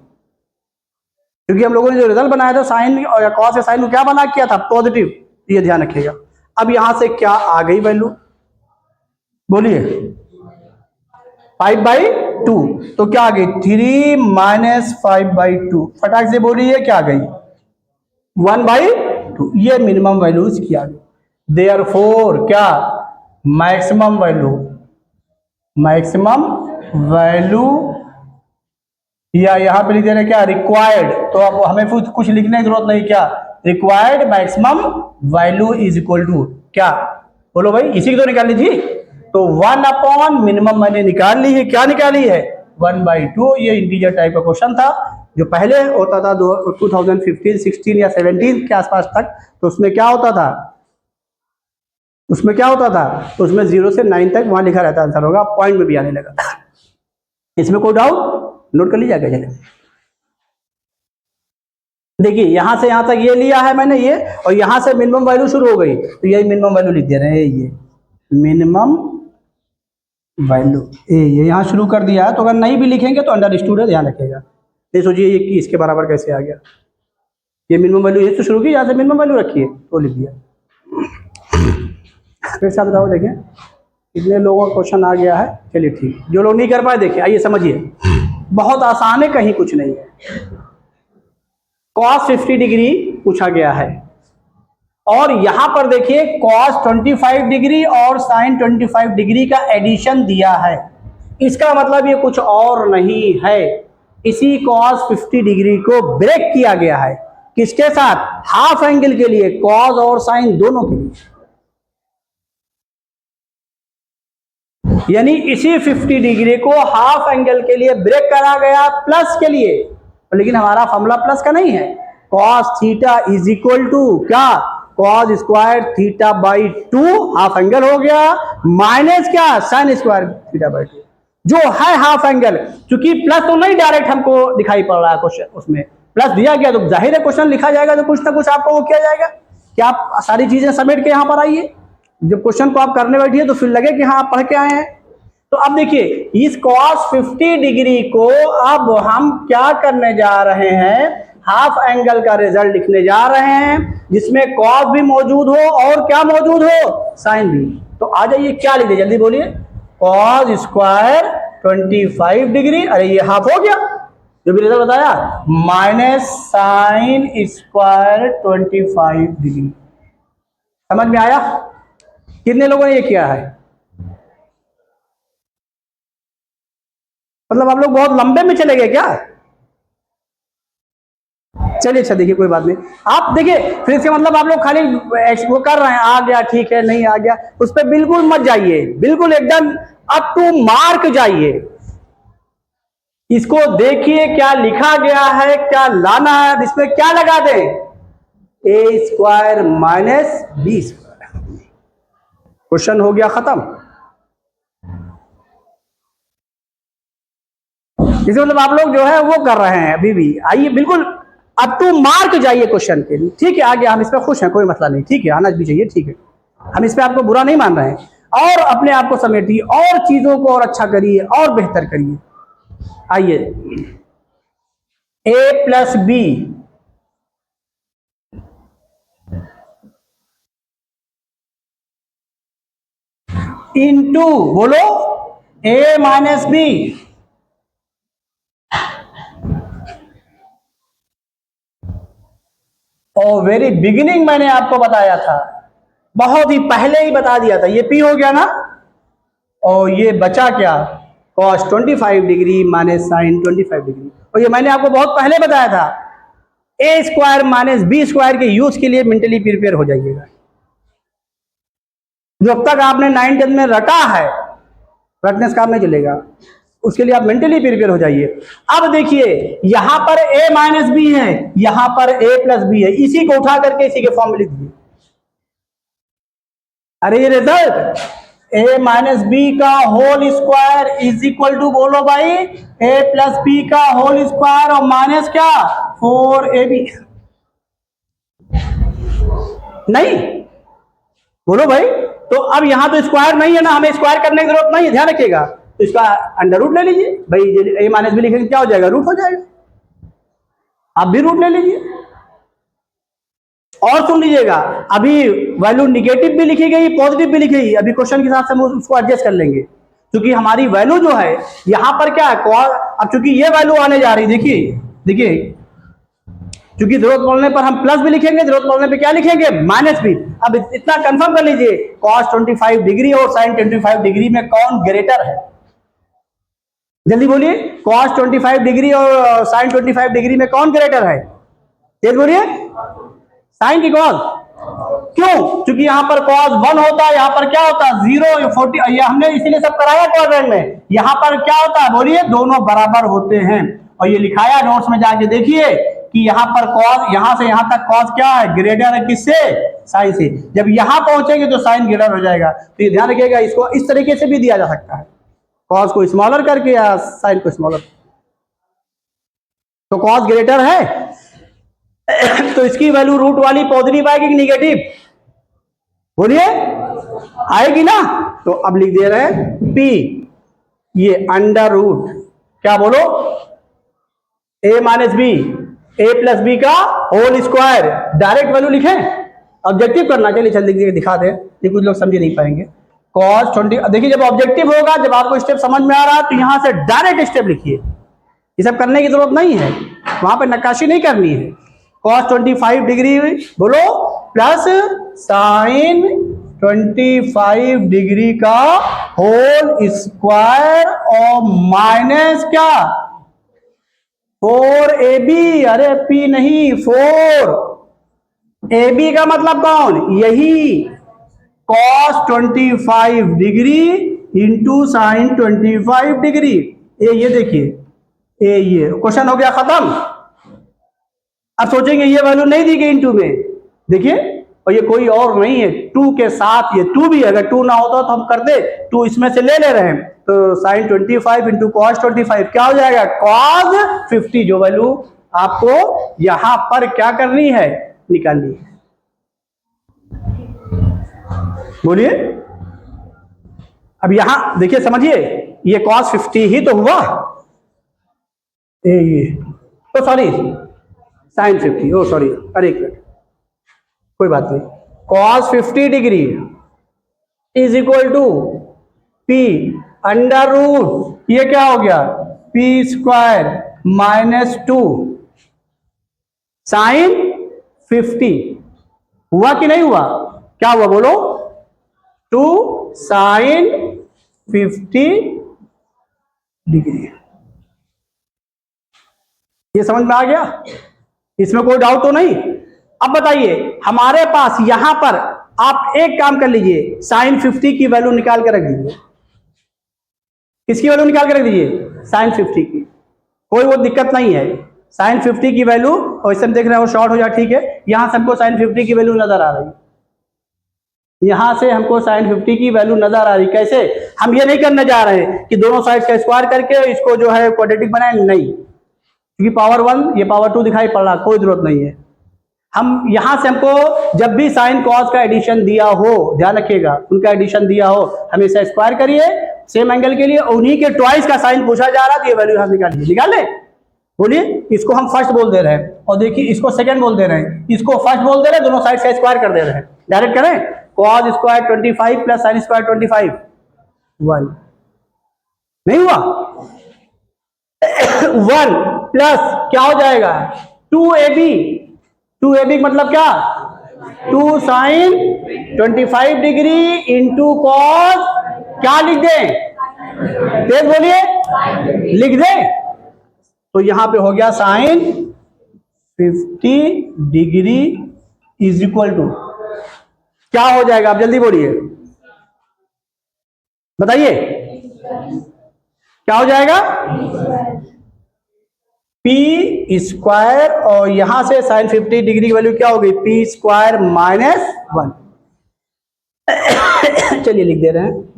क्योंकि हम लोगों ने जो रिजल्ट बनाया था साइन और कॉस या साइन को क्या बना किया था पॉजिटिव, ये ध्यान रखिएगा। अब यहां से क्या आ गई वैल्यू बोलिए 5/2, तो क्या आ गई 3 - 5/2, फटाक से बोलिए क्या आ गई 1/2, ये मिनिमम वैल्यू इसकी आ गई। देयरफॉर क्या मैक्सिमम वैल्यू या यहां पे लिख दे रहे क्या रिक्वायर्ड, तो अब हमें कुछ लिखने की जरूरत नहीं, क्या required maximum value is equal to क्या बोलो भाई, इसी की तो निकालनी थी, तो 1/, मिनिमम मैंने निकाल ली है, क्या निकाली है 1/2। ये इंटीजर टाइप का क्वेश्चन था जो पहले होता था 2015, 16 या 17 के आसपास तक, तो उसमें क्या होता था, तो उसमें 0 से 9 तक वहां लिखा रहता आंसर होगा, पॉइंट में भी आने लगा। इसमें कोई डाउट नोट कर लीजिएगा। चले देखिए यहां से यहां तक ये लिया है मैंने ये, और यहां से मिनिमम वैल्यू शुरू हो गई, तो यही मिनिमम वैल्यू लिख दे रहे हैं, ये मिनिमम वैल्यू ये यहां शुरू कर दिया है, तो अगर नहीं भी लिखेंगे तो अंडरस्टूड है, ध्यान रखिएगा। ये सोचिए ये कि इसके बराबर कैसे आ गया, ये मिनिमम वैल्यू ये तो शुरू की, यहां से मिनिमम वैल्यू रखिए तो लिख दिया। फिर से आप बताओ, देखें कितने लोगों का क्वेश्चन आ गया है। चलिए ठीक, जो लोग नहीं कर पाए देखिए, आइए समझिए, बहुत आसान है, कहीं कुछ नहीं है। cos 50 डिग्री पूछा गया है, और यहां पर देखिए cos 25 डिग्री और sin 25 डिग्री का एडिशन दिया है, इसका मतलब ये कुछ और नहीं है, इसी cos 50 डिग्री को ब्रेक किया गया है, किसके साथ, हाफ एंगल के लिए, cos और sin दोनों के लिए, यानी इसी 50 डिग्री को हाफ एंगल के लिए ब्रेक करा गया प्लस के लिए, लेकिन हमारा फॉर्मूला प्लस का नहीं है। cos theta is equal to क्या cos square theta by 2 half angle हो गया, माइनस क्या sin स्क्वायर थीटा बाई 2 जो है हाफ एंगल, क्योंकि प्लस तो नहीं डायरेक्ट हमको दिखाई पड़ रहा है क्वेश्चन, उसमें प्लस दिया गया तो जाहिर है क्वेश्चन लिखा जाएगा, तो कुछ ना कुछ आपको वो किया जाएगा कि आप सारी चीजें समेट के यहां पर आइए, जब क्वेश्चन को आप करने बैठिए तो फिर लगे कि हाँ आप पढ़ के आए हैं। तो अब देखिए इस cos 50 डिग्री को अब हम क्या करने जा रहे हैं, हाफ एंगल का रिजल्ट लिखने जा रहे हैं, जिसमें cos भी मौजूद हो और क्या मौजूद हो sin भी। तो आ जाइए क्या लिख दे जल्दी बोलिए, cos स्क्वायर 25 डिग्री, अरे ये हाफ हो गया जो भी रिजल्ट बताया, माइनस sin स्क्वायर 25 डिग्री। समझ में आया? कितने लोगों ने ये किया है? मतलब आप लोग बहुत लंबे में चले गए क्या? चलिए अच्छा देखिए कोई बात नहीं, आप देखिए फिर इसके मतलब आप लोग खाली वो कर रहे हैं, आ गया ठीक है, नहीं आ गया उस पर बिल्कुल मत जाइए, बिल्कुल एकदम अप टू मार्क जाइए, इसको देखिए क्या लिखा गया है, क्या लाना है, इसमें क्या लगा दें, A square minus B square, question हो गया खत्म। इसे मतलब आप लोग जो है वो कर रहे हैं अभी भी, आइए बिल्कुल अप टू मार्क जाइए क्वेश्चन के लिए, ठीक है? आगे हम इस पर खुश हैं, कोई मसला नहीं, ठीक है, आना भी चाहिए, ठीक है, हम इस पर आपको बुरा नहीं मान रहे हैं, और अपने आप को समेटिए और चीजों को और अच्छा करिए और बेहतर करिए, आइए, ए प्लस बी इंटू, बोलो, ए माइनस बी, और वेरी बिगिनिंग मैंने आपको बताया था, बहुत ही पहले ही बता दिया था, ये पी हो गया ना, और ये बचा क्या, cos 25 degree minus sine 25 degree, और ये मैंने आपको बहुत पहले बताया था, A square minus B square के यूज के लिए मेंटली प्रिपेयर हो जाइएगा। जो अब तक आपने 9th 10th में रटा है, रटने से काम नहीं चलेगा, उसके लिए आप मेंटली प्रिपेयर हो जाइए। अब देखिए, यहां पर a माइनस बी है, यहां पर a प्लस बी है, इसी को उठा करके इसी के फॉर्म में लिख दिए। अरे ये रिजल्ट a माइनस बी का whole square is equal to, बोलो भाई, a प्लस बी का होल स्क्वायर और माइनस क्या 4ab, नहीं बोलो भाई। तो अब यहां तो स्क्वायर नहीं है ना, हमें स्क्वायर करने की जरूरत नहीं है, ध्यान रखिएगा, तो इसका अंडर रूट ले लीजिए भाई, ए माइनस बी लिखेंगे क्या हो जाएगा, रूट हो जाएगा, आप भी रूट ले लीजिए। और सुन लीजिएगा, अभी वैल्यू निगेटिव भी लिखी गई, पॉजिटिव भी लिखी गई, अभी क्वेश्चन के साथ हम उसको एडजस्ट कर लेंगे, क्योंकि हमारी वैल्यू जो है यहां पर क्या है, अब चूंकि ये वैल्यू आने जा रही, देखिए देखिए, क्योंकि जरूरत पड़ने पर हम प्लस भी लिखेंगे, जरूरत पड़ने पर क्या लिखेंगे, माइनस भी। अब इतना कंफर्म कर लीजिए, कॉस 25 डिग्री और साइन 25 डिग्री में कौन ग्रेटर है, जल्दी बोलिए, कॉस 25 डिग्री और साइन 25 डिग्री में कौन ग्रेटर है, तेज बोलिए, साइन की कॉस, क्यों, क्योंकि यहां पर कॉस 1 होता है, यहां पर क्या होता है 0 40, ये हमने इसीलिए सब कराया क्वाड्रेंट में, यहां पर क्या होता है, बोलिए, दोनों बराबर होते हैं, और ये लिखाया नोट्स में, जाके देखिए कि यहां पर कॉस, यहां से यहां तक कॉस क्या है, ग्रेटर है किससे, साइन से, जब यहां पहुंचेंगे तो साइन ग्रेटर हो जाएगा। तो ये ध्यान रखिएगा, इसको इस तरीके से भी दिया जा सकता है, कॉस को स्मॉलर करके या साइन को स्मॉलर, तो कॉस ग्रेटर है तो इसकी वैल्यू रूट वाली पॉजिटिव आएगी कि निगेटिव, बोलिए, आएगी ना, तो अब लिख दे रहे हैं P, ये अंडर रूट, क्या बोलो, a minus B, A plus B का होल स्क्वायर, डायरेक्ट वैल्यू लिखें, ऑब्जेक्टिव करना, चलिए चल देखिए दिखा दे, ये कुछ लोग समझे नहीं पाएंगे, कॉस 20, देखिए जब ऑब्जेक्टिव होगा, जब आपको स्टेप समझ में आ रहा है तो यहां से डायरेक्ट स्टेप लिखिए, ये सब करने की जरूरत नहीं है, वहां पर नक्काशी नहीं करनी है, कॉस 25 डिग्री बोलो प्लस साइन 25 डिग्री का होल स्क्वायर और माइनस क्या 4ab, अरे p नहीं 4, ab का मतलब कौन, यही cos 25 degree into sine 25 degree, ये देखिए, ये क्वेश्चन हो गया खत्म। अब सोचेंगे ये वैल्यू नहीं दी गई इंटू में, देखिए, और ये कोई और नहीं है, 2 के साथ ये 2 भी, अगर 2 ना होता तो हम करते, 2 इसमें से ले रहे हैं, तो साइन 25 इंटू कॉस 25 क्या हो जाएगा, कॉस 50, जो वैल्यू आपको यहां पर क्या करनी है, निकालनी है, बोलिए। अब यहां देखिए, समझिए, ये कॉस 50 ही तो हुआ, ये तो सॉरी साइन 50, ओ सॉरी, अरे एक मिनट, कोई बात नहीं, cos 50 degree is equal to P under root, ये क्या हो गया, पी स्क्वायर माइनस 2 साइन 50, हुआ कि नहीं हुआ, क्या हुआ बोलो, 2 साइन 50 डिग्री, ये समझ में आ गया, इसमें कोई डाउट तो नहीं। अब बताइए, हमारे पास यहां पर आप एक काम कर लीजिए, साइन 50 की वैल्यू निकाल के रख दीजिए, किसकी वैल्यू निकाल के रख दीजिए, साइन 50 की, कोई वो दिक्कत नहीं है, साइन 50 की वैल्यू, और इससे देख रहे हो शॉर्ट हो जाए, ठीक है, यहां से हमको साइन 50 की वैल्यू नजर आ रही है, यहां से हमको साइन 50 की वैल्यू नजर आ रही, कैसे, हम ये नहीं करने जा रहे हैं कि दोनों साइड का स्क्वायर करके इसको जो है क्वाड्रेटिक बनाए, नहीं, क्योंकि पावर 1 ये पावर 2 दिखाई पड़ रहा, कोई जरूरत नहीं है, हम यहां से हमको जब भी साइन कॉस का एडिशन दिया हो, ध्यान रखिएगा, उनका एडिशन दिया हो, हमेशा स्क्वायर करिए सेम एंगल के लिए, उन्हीं के ट्वाइस का साइन पूछा जा रहा है, तो ये वैल्यू यहां से निकाल ले। बोलिए, इसको हम फर्स्ट बोल दे रहे हैं और देखिए इसको सेकंड बोल दे रहे हैं, इसको फर्स्ट बोल दे रहे हैं, दोनों साइड से स्क्वायर कर दे रहे हैं। डायरेक्ट करें, cos square 25 plus sin square 25 1 नहीं हुआ 1 प्लस क्या हो जाएगा 2ab। 2ab मतलब क्या 2 sin 25 डिग्री इंटू कॉस, क्या लिख दें, तेज बोलिए, लिख दें। तो यहां पे हो गया sine 50 degree is equal to क्या हो जाएगा, आप जल्दी बोलिए, बताइए क्या हो जाएगा, पी स्क्वायर और यहां से साइन 50 डिग्री की वैल्यू क्या हो गई, पी स्क्वायर माइनस 1। चलिए लिख दे रहे हैं।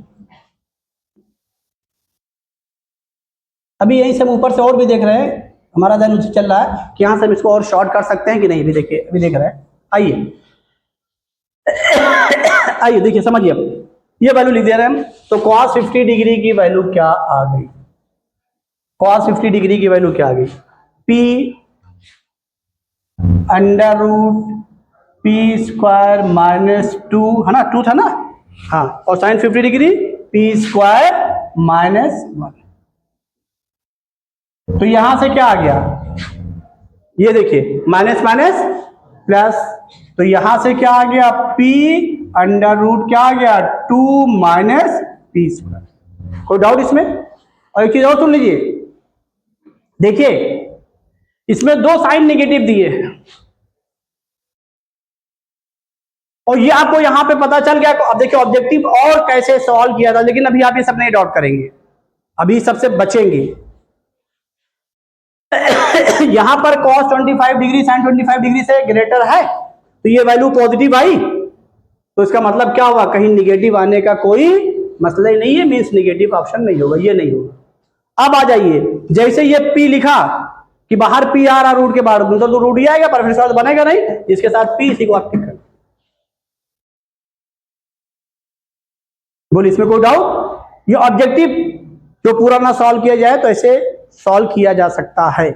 अभी यहीं से हम ऊपर से और भी देख रहे हैं, हमारा ध्यान उसे चल रहा है कि यहां से हम इसको और शॉर्ट कर सकते हैं कि नहीं। अभी देखिए, अभी देख रहे हैं, आइए आइए देखिए, समझिए, ये वैल्यू लिख दे रहे हैं हम। तो cos 50 डिग्री की वैल्यू क्या आ गई, cos 50 डिग्री की वैल्यू क्या आ गई, p under root P square minus 2 है ना, 2 था ना, हाँ, और sine 50 degree P square minus 1। तो यहां से क्या आ गया, ये देखिए माइनस माइनस प्लस, तो यहां से क्या आ गया p अंडर रूट क्या आ गया 2 माइनस पी स्क्वायर। कोई डाउट इसमें? और एक चीज और सुन लीजिए, देखिए इसमें दो साइन नेगेटिव दिए हैं और ये आपको यहां पे पता चल गया। अब देखिए ऑब्जेक्टिव और कैसे सॉल्व किया था, लेकिन अभी आप ये सब नहीं डाउट करेंगे, अभी सबसे बचेंगे। यहां पर cos 25 डिग्री sin 25 डिग्री से ग्रेटर है, तो ये वैल्यू पॉजिटिव आई, तो इसका मतलब क्या हुआ, कहीं निगेटिव आने का कोई मसला ही नहीं है, मींस निगेटिव ऑप्शन नहीं होगा, ये नहीं होगा। अब आ जाइए, जैसे ये p लिखा कि बाहर p आ रहा रूट के बाहर, अंदर तो रूट ही आएगा, पर फिर बनेगा नहीं, इसके साथ p, इसी को आप टिक कर। बोलिए, इसमें कोई डाउट? ये ऑब्जेक्टिव जो पूरा ना सॉल्व किया जाए तो ऐसे सॉल्व किया जा सकता है।